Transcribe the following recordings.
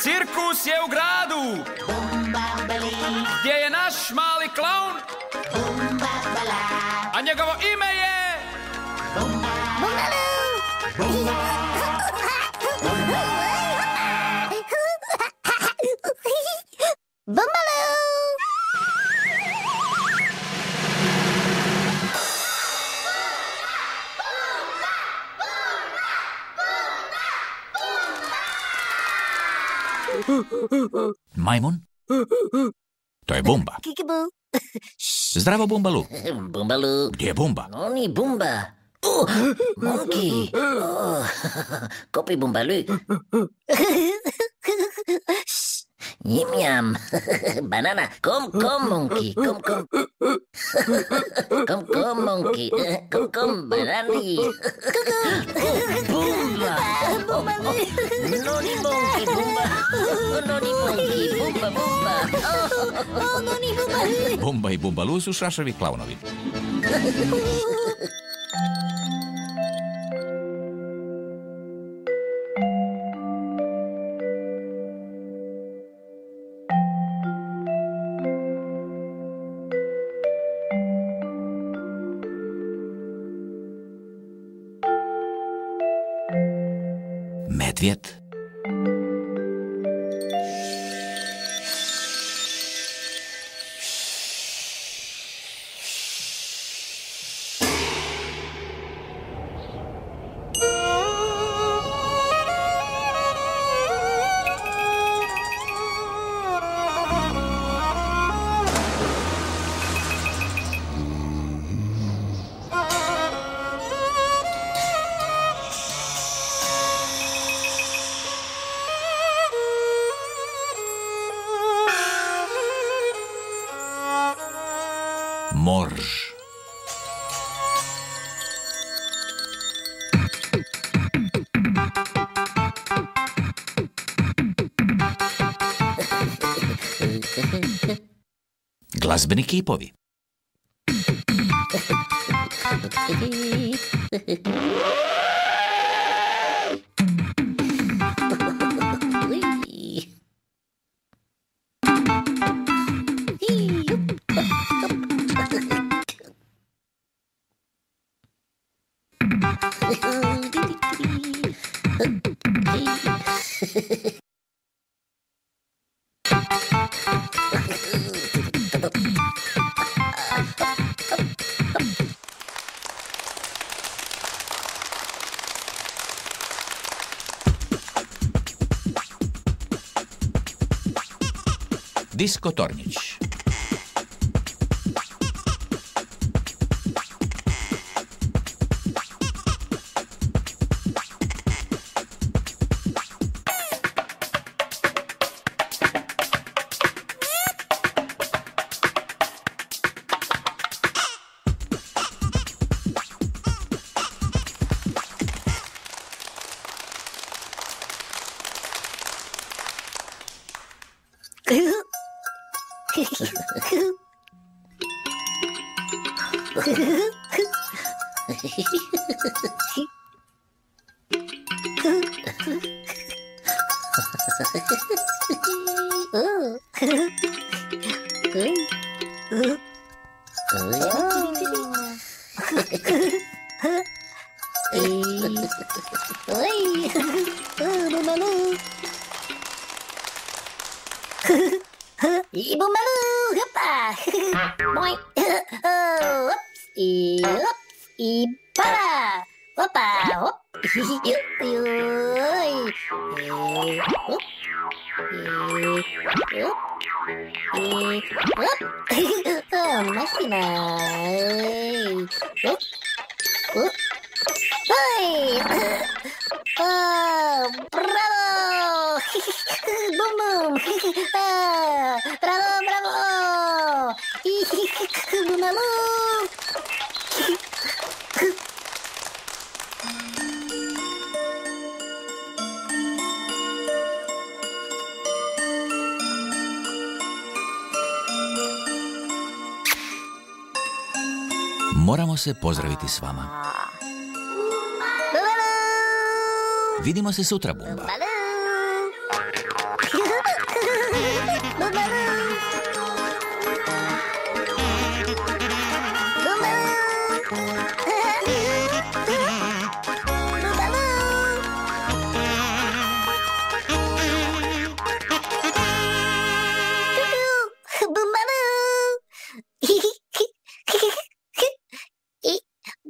Cirkus je u gradu, gdje je naš mali klaun, a njegovo ime je... Majmun? To je Bumba. Zdravo, Bumbalu. Bumbalu. Gdje je Bumba? On je Bumba. Monkey. Kopi Bumbalu. Jam. Banana. Kom, monkey. Kom. Kom, monkey. Kom, banani. Bumba. Noni monkey, Bumba. Noni monkey, Bumba. Noni Bumba. Bumba i Bumbalu su šaševi klaunovi. Medvjed. Morž. Glazbeni kipovi. Disko Tornjić. Moramo se pozdraviti s vama. Vidimo se sutra, Bumba.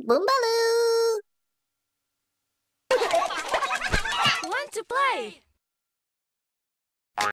Bumbaloo.